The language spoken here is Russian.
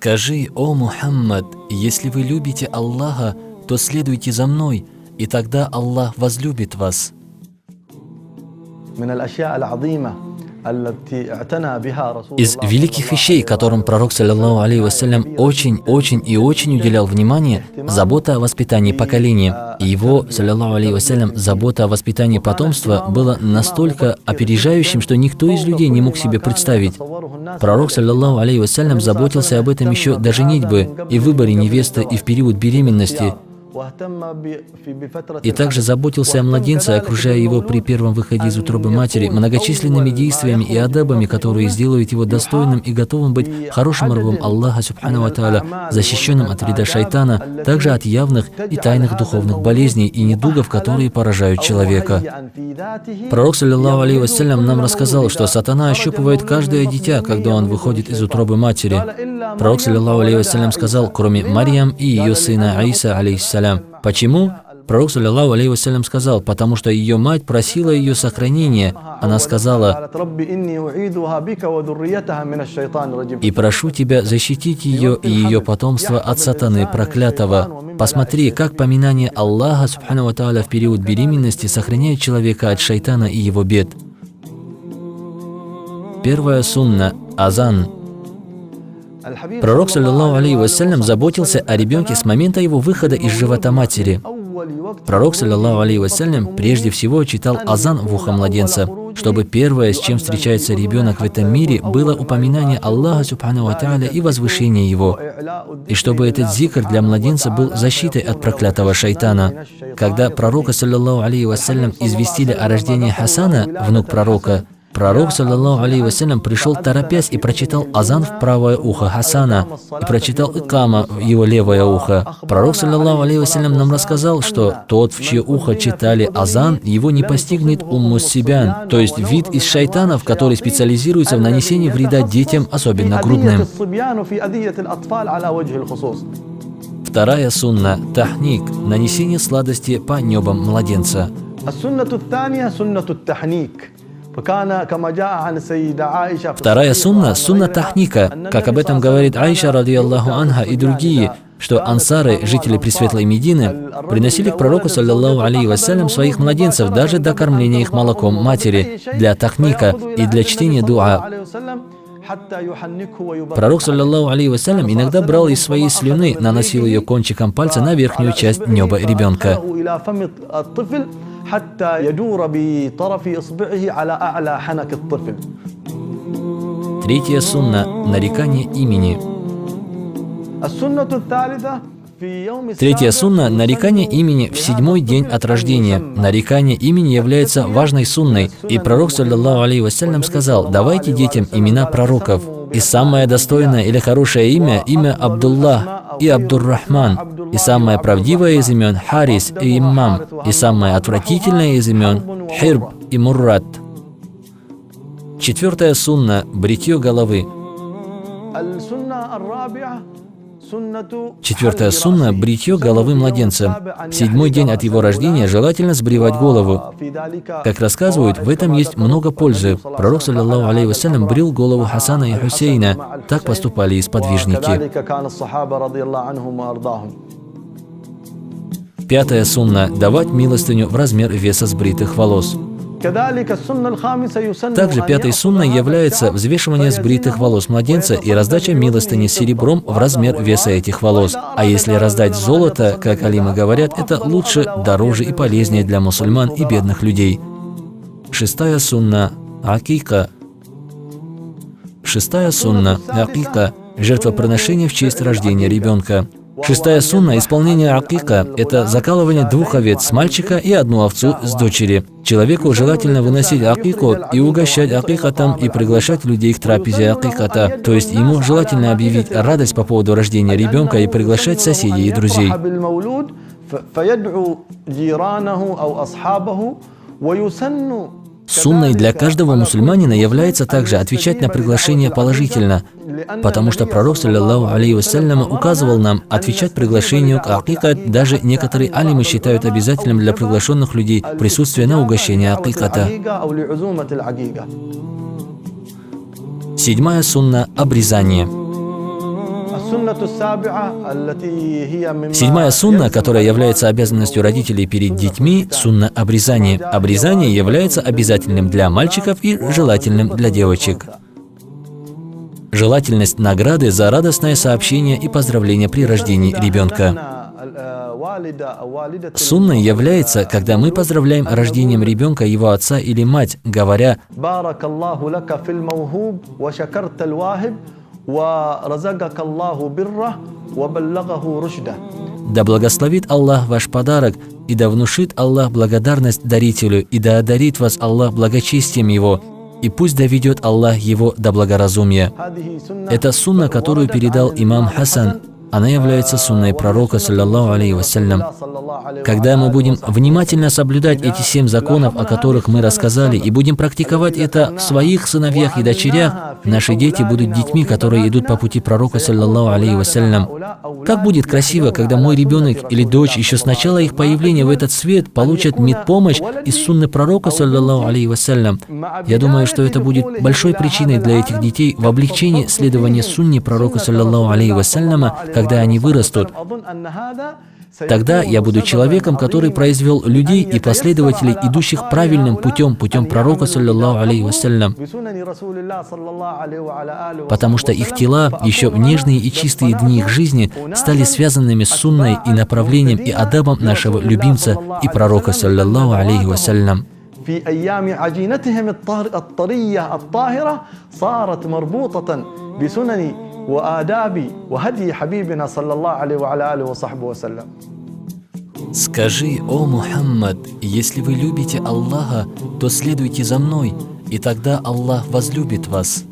Скажи, о Мухаммад, если вы любите Аллаха, то следуйте за мной, и тогда Аллах возлюбит вас. Из великих вещей, которым пророк, саллаллаху алейхи вассалям, очень уделял внимание, забота о воспитании поколения. И его, саллаллаху алейхи вассалям, забота о воспитании потомства была настолько опережающим, что никто из людей не мог себе представить. Пророк, саллаллаху алейхи вассалям, заботился об этом еще до женитьбы, и выборе невесты, и в период беременности. И также заботился о младенце, окружая его при первом выходе из утробы матери многочисленными действиями и адабами, которые сделают его достойным и готовым быть хорошим рабом Аллаха субхану ва тааля, защищенным от вреда шайтана, также от явных и тайных духовных болезней и недугов, которые поражают человека. Пророк, саллаллаху алейхи вассалям, нам рассказал, что сатана ощупывает каждое дитя, когда он выходит из утробы матери. Пророк, саллаллаху алейхи вассалям, сказал, кроме Марьям и ее сына Иса, алейхиссалям. Почему? Пророк, саллаллаху алейхи вассалям, сказал, потому что ее мать просила ее сохранения. Она сказала: «И прошу тебя защитить ее и ее потомство от сатаны проклятого». Посмотри, как поминание Аллаха субхану ва тааля в период беременности сохраняет человека от шайтана и его бед. Первая сунна – азан. Пророк, саллаллаху алейхи вассалям, заботился о ребенке с момента его выхода из живота матери. Пророк, саллаллаху алейхи вассалям, прежде всего читал азан в ухо младенца, чтобы первое, с чем встречается ребенок в этом мире, было упоминание Аллаха субхану ва тааля и возвышение его, и чтобы этот зикр для младенца был защитой от проклятого шайтана. Когда пророка, саллаллаху алейхи вассалям, известили о рождении Хасана, внук пророка, пророк, саллаллаху алейхи вассалям, пришел торопясь и прочитал азан в правое ухо Хасана и прочитал икама в его левое ухо. Пророк, саллаллаху алейхи вассалям, нам рассказал, что тот, в чье ухо читали азан, его не постигнет уммус-сибян, то есть вид из шайтанов, который специализируется в нанесении вреда детям, особенно грудным. Вторая сунна – тахник, нанесение сладости по небам младенца. Вторая сунна – сунна тахника, как об этом говорит Аиша, радийаллаху анха, и другие, что ансары, жители Пресветлой Медины, приносили к пророку, саллаллаху алейхи вассалям, своих младенцев даже до кормления их молоком матери, для тахника и для чтения дуа. Пророк, саллаллаху алейхи вассалям, иногда брал из своей слюны, наносил ее кончиком пальца на верхнюю часть неба ребенка. Третья сунна – нарекание имени. Третья сунна – нарекание имени в 7-й день от рождения. Нарекание имени является важной сунной, и пророк, саллаллаху алейхи вассалям, сказал: «Давайте детям имена пророков». И самое достойное или хорошее имя – имя Абдуллах и Абдур-Рахман. И самое правдивое из имен – Харис и Иммам. И самое отвратительное из имен – Хирб и Муррат. Четвертая сунна – бритье головы. Четвертая сунна – бритье головы младенца. В 7-й день от его рождения желательно сбривать голову. Как рассказывают, в этом есть много пользы. Пророк, саллаллаху алейхи вассалям, брил голову Хасана и Хусейна. Так поступали и сподвижники. Пятая сунна – давать милостыню в размер веса сбритых волос. Также пятой сунной является взвешивание сбритых волос младенца и раздача милостыни серебром в размер веса этих волос. А если раздать золото, как алимы говорят, это лучше, дороже и полезнее для мусульман и бедных людей. Шестая сунна – акика. Шестая сунна – акика – жертвоприношение в честь рождения ребенка. Шестая сунна – исполнение акика – это закалывание 2 овец с мальчика и 1 овцу с дочери. Человеку желательно выносить акику и угощать акикатом и приглашать людей к трапезе акиката. То есть ему желательно объявить радость по поводу рождения ребенка и приглашать соседей и друзей. Сунной для каждого мусульманина является также отвечать на приглашение положительно, потому что пророк, саллаллаху алейхи вассалям, указывал нам отвечать приглашению к акикат. Даже некоторые алимы считают обязательным для приглашенных людей присутствие на угощении акиката. 7-я сунна – обрезание. Седьмая сунна, которая является обязанностью родителей перед детьми, сунна обрезания. Обрезание является обязательным для мальчиков и желательным для девочек. Желательность награды за радостное сообщение и поздравление при рождении ребенка. Сунной является, когда мы поздравляем рождением ребенка его отца или мать, говоря: «Да благословит Аллах ваш подарок, и да внушит Аллах благодарность дарителю, и да одарит вас Аллах благочестием его, и пусть доведет Аллах его до благоразумия». Это сунна, которую передал имам Хасан. Она является сунной пророка, саллаллаху алейхи вассалям. Когда мы будем внимательно соблюдать эти 7 законов, о которых мы рассказали, и будем практиковать это в своих сыновьях и дочерях, наши дети будут детьми, которые идут по пути пророка, саллаллаху алейхи вассалям. Как будет красиво, когда мой ребенок или дочь еще с начала их появления в этот свет получат медпомощь из сунны пророка, саллаллаху алейхи вассалям. Я думаю, что это будет большой причиной для этих детей в облегчении следования сунне пророка, саллаллаху алейхи вассаляма, когда они вырастут. Тогда я буду человеком, который произвел людей и последователей, идущих правильным путем, путем пророка, саллаллаху алейхи вассалям. Потому что их тела, еще в нежные и чистые дни их жизни, стали связанными с сунной и направлением и адабом нашего любимца и пророка, саллаллаху алейхи вассалям. في أيام عجينتهم الطرية الطاهرة صارت مربوطة بسنن وآداب وهدي حبيبنا صلى الله عليه وعلى آله وصحبه وسلم. Скажи: «О Мухаммад, если вы любите Аллаха, то следуйте за мной, и тогда Аллах возлюбит вас».